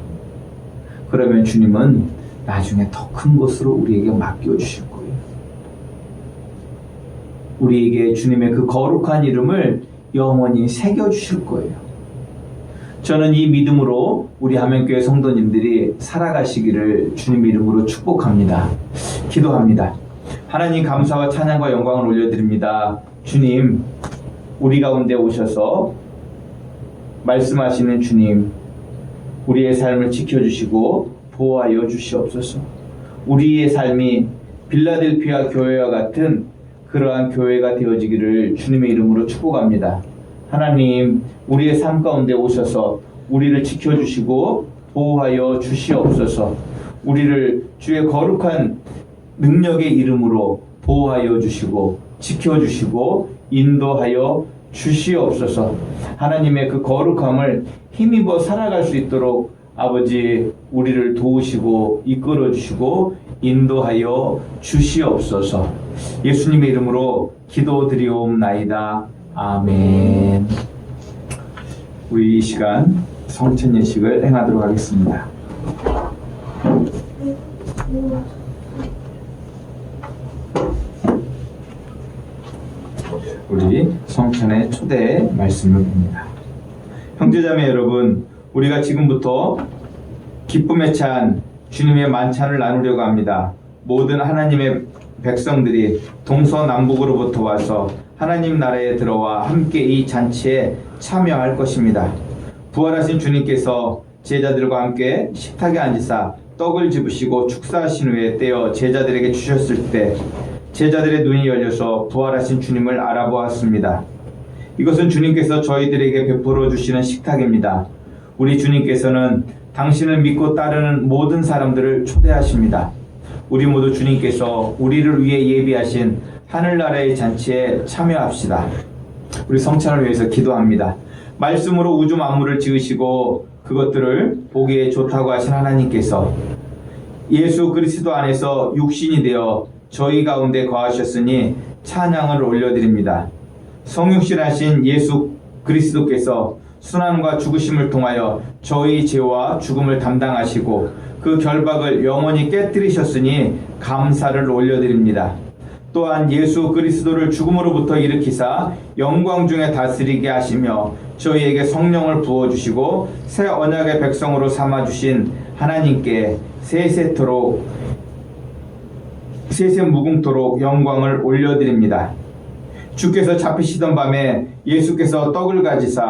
그러면 주님은 나중에 더 큰 것으로 우리에게 맡겨주실 거예요. 우리에게 주님의 그 거룩한 이름을 영원히 새겨주실 거예요. 저는 이 믿음으로 우리 함양교회 성도님들이 살아가시기를 주님의 이름으로 축복합니다. 기도합니다. 하나님 감사와 찬양과 영광을 올려드립니다. 주님, 우리 가운데 오셔서 말씀하시는 주님, 우리의 삶을 지켜주시고 보호하여 주시옵소서. 우리의 삶이 빌라델피아 교회와 같은 그러한 교회가 되어지기를 주님의 이름으로 축복합니다. 하나님, 우리의 삶 가운데 오셔서 우리를 지켜주시고 보호하여 주시옵소서. 우리를 주의 거룩한 능력의 이름으로 보호하여 주시고 지켜주시고 인도하여 주시옵소서. 하나님의 그 거룩함을 힘입어 살아갈 수 있도록 아버지 우리를 도우시고 이끌어 주시고 인도하여 주시옵소서. 예수님의 이름으로 기도드리옵나이다. 아멘. 우리 이 시간 성찬 예식을 행하도록 하겠습니다. 우리 성찬의 초대 말씀을 봅니다. 형제자매 여러분, 우리가 지금부터 기쁨에 찬 주님의 만찬을 나누려고 합니다. 모든 하나님의 백성들이 동서남북으로부터 와서 하나님 나라에 들어와 함께 이 잔치에 참여할 것입니다. 부활하신 주님께서 제자들과 함께 식탁에 앉으사 떡을 집으시고 축사하신 후에 떼어 제자들에게 주셨을 때 제자들의 눈이 열려서 부활하신 주님을 알아보았습니다. 이것은 주님께서 저희들에게 베풀어 주시는 식탁입니다. 우리 주님께서는 당신을 믿고 따르는 모든 사람들을 초대하십니다. 우리 모두 주님께서 우리를 위해 예비하신 하늘나라의 잔치에 참여합시다. 우리 성찬을 위해서 기도합니다. 말씀으로 우주 만물을 지으시고 그것들을 보기에 좋다고 하신 하나님께서 예수 그리스도 안에서 육신이 되어 저희 가운데 거하셨으니 찬양을 올려드립니다. 성육신하신 예수 그리스도께서 순환과 죽으심을 통하여 저희 죄와 죽음을 담당하시고 그 결박을 영원히 깨뜨리셨으니 감사를 올려드립니다. 또한 예수 그리스도를 죽음으로부터 일으키사 영광 중에 다스리게 하시며 저희에게 성령을 부어주시고 새 언약의 백성으로 삼아주신 하나님께 세세무궁토록 영광을 올려드립니다. 주께서 잡히시던 밤에 예수께서 떡을 가지사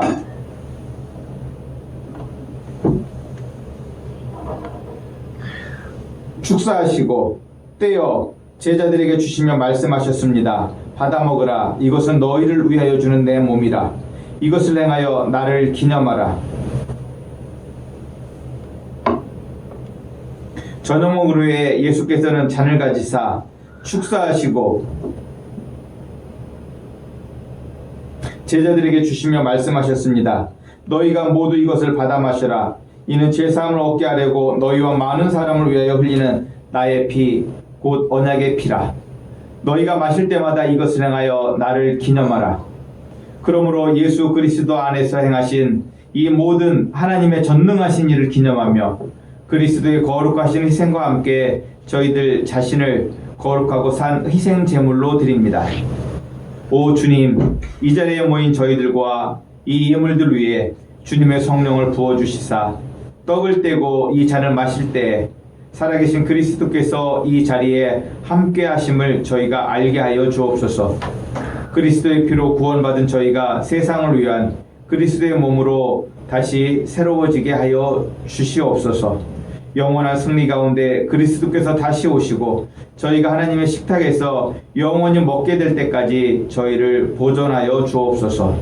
축사하시고 떼어 제자들에게 주시며 말씀하셨습니다. 받아 먹으라. 이것은 너희를 위하여 주는 내 몸이라. 이것을 행하여 나를 기념하라. 저녁 먹을 후에 예수께서는 잔을 가지사 축사하시고 제자들에게 주시며 말씀하셨습니다. 너희가 모두 이것을 받아 마셔라. 이는 죄사함을 얻게 하려고 너희와 많은 사람을 위하여 흘리는 나의 피 곧 언약의 피라. 너희가 마실 때마다 이것을 행하여 나를 기념하라. 그러므로 예수 그리스도 안에서 행하신 이 모든 하나님의 전능하신 일을 기념하며 그리스도의 거룩하신 희생과 함께 저희들 자신을 거룩하고 산 희생 제물로 드립니다. 오 주님, 이 자리에 모인 저희들과 이 예물들 위에 주님의 성령을 부어주시사 떡을 떼고 이 잔을 마실 때 살아계신 그리스도께서 이 자리에 함께 하심을 저희가 알게 하여 주옵소서. 그리스도의 피로 구원받은 저희가 세상을 위한 그리스도의 몸으로 다시 새로워지게 하여 주시옵소서. 영원한 승리 가운데 그리스도께서 다시 오시고 저희가 하나님의 식탁에서 영원히 먹게 될 때까지 저희를 보존하여 주옵소서.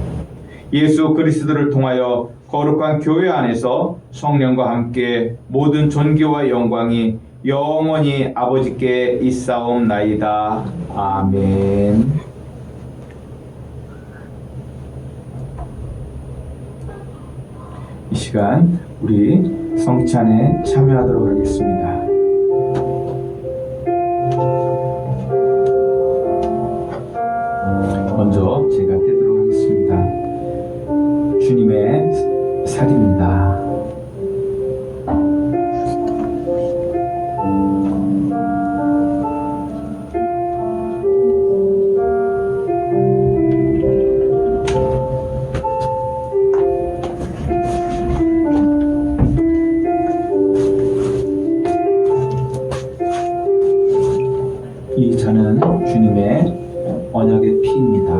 예수 그리스도를 통하여 거룩한 교회 안에서 성령과 함께 모든 존귀와 영광이 영원히 아버지께 있사옵나이다. 아멘. 이 시간 우리 성찬에 참여하도록 하겠습니다. 먼저 제가 떼도록 하겠습니다. 주님의 살입니다. 이 잔은 주님의 언약의 피입니다.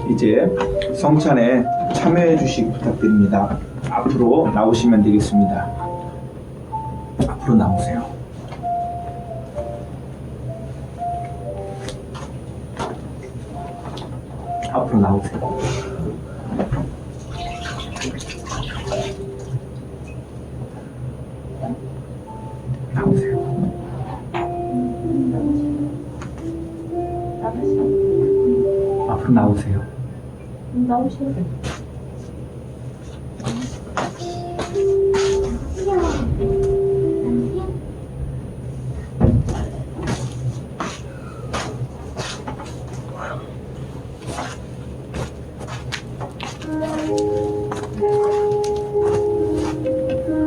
이제 성찬에 참여해 주시기 부탁드립니다. 앞으로 나오시면 되겠습니다. 앞으로 나오세요. 앞으로 나오세요. 나오세요. 앞으로 나오세요. 나오셔야 돼요.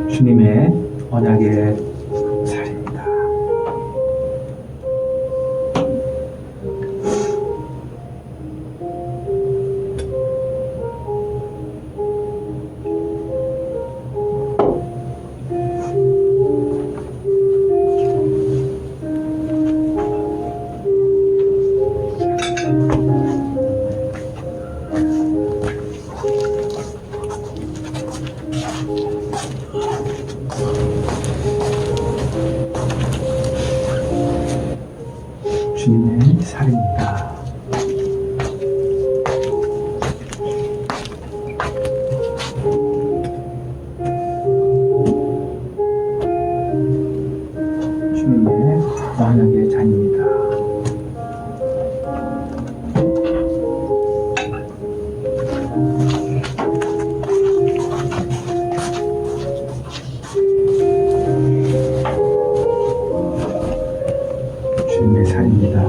주님의 언약의 살입니다. 주님의 살입니다. 주님의 언약의 잔입니다. 주님의 살입니다.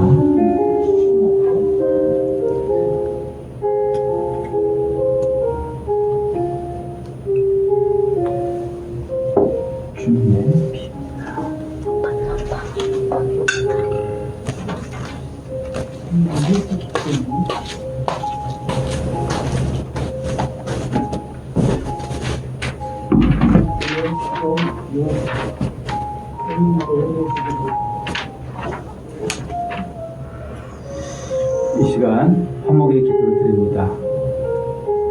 주님의 피입니다. 이 시간 화목의 기도를 드립니다.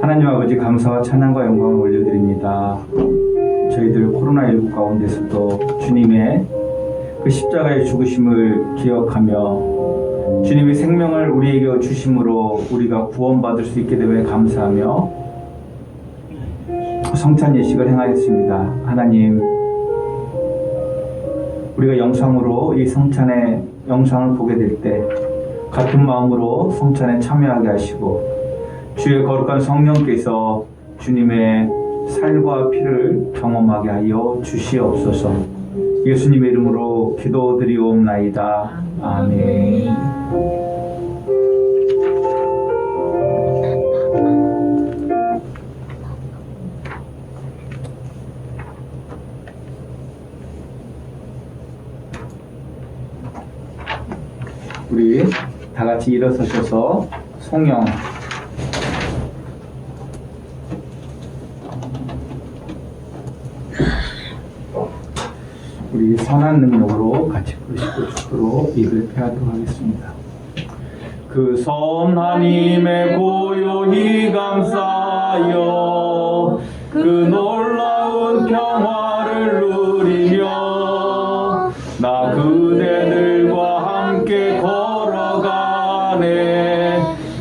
하나님 아버지, 감사와 찬양과 영광을 올려드립니다. 저희들 코로나19 가운데서도 주님의 그 십자가의 죽으심을 기억하며 주님의 생명을 우리에게 주심으로 우리가 구원받을 수 있게 됨에 감사하며 성찬 예식을 행하였습니다. 하나님, 우리가 영상으로 이 성찬의 영상을 보게 될 때 같은 마음으로 성찬에 참여하게 하시고 주의 거룩한 성령께서 주님의 살과 피를 경험하게 하여 주시옵소서. 예수님의 이름으로 기도드리옵나이다. 아멘. 우리 다 같이 일어서셔서 송영 우리 선한 능력으로 같이 부르시고 축도로 입을 폐하도록 하겠습니다. 그 선하님의 고요히 감사하여 그 놀라운 평화를 누리며 나 그대들과 함께 걸어가네.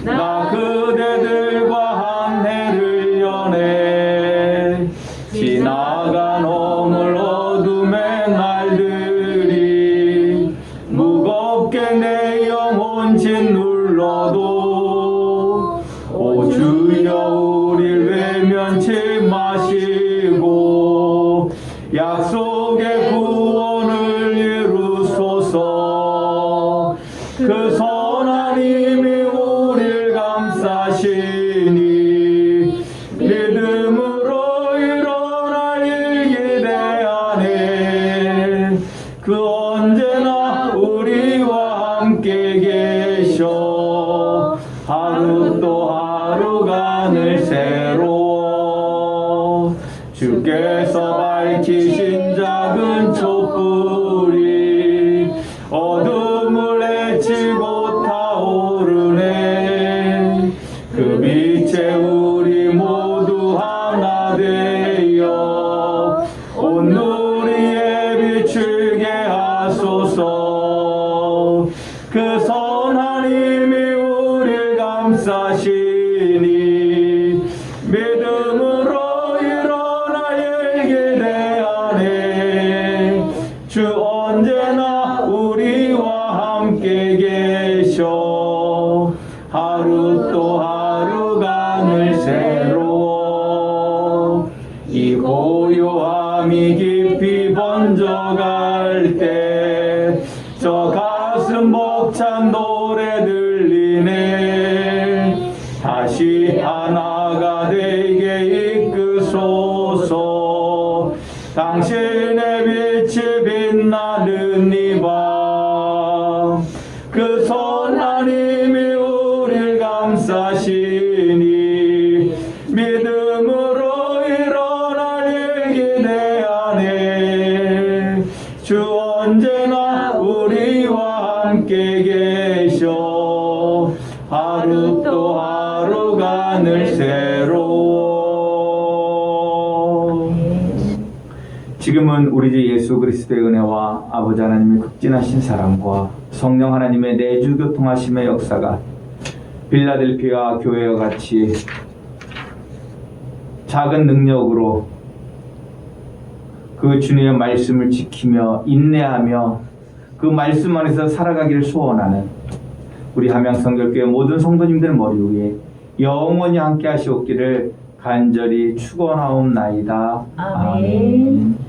나 그대들과 한 해를 여네. 지나간 어물 어둠의 날들이 무겁게 내 영혼 짓눌러도 오 주여 우릴 외면치 마시고 약속의 구원을 이루소서. 그 선하님이 우릴 감싸시니 믿음으로 일어날 일기대하네. 그 언제나 우리와 함께 계셔 하루 또 하루가 늘 새로워. 주께서 밝히신 작은 촛불이 어둠을 헤치고 타오르네. 그 빛에 우리 모두 하나 되어 온누리에 비추게 하소서. 그 선하님이 우릴 감싸시니 믿음으로 일어나 일기대하네. 주 언제나 우리와 함께 계셔 하루 또 하루가 늘 새로워. 이 고요함이 깊이 번져갈 때 저 가슴 벅찬 노래 들리네. 다시 하나가 되게 이끄소서. 당신의 빛이 빛나는 이 밤 그 선하님이 우릴 감싸시니 믿음으로 일어날 일기대하네. 주 언제나 우리와 함께 계셔 하루 또 하루가 늘 새로워. 지금은 우리 주 예수 그리스도의 은혜와 아버지 하나님의 극진하신 사랑과 성령 하나님의 내주 교통하심의 역사가 빌라델피아 교회와 같이 작은 능력으로 그 주님의 말씀을 지키며 인내하며 그 말씀 안에서 살아가기를 소원하는 우리 함양성결교회 모든 성도님들 머리 위에 영원히 함께 하시옵기를 간절히 축원하옵나이다. 아멘.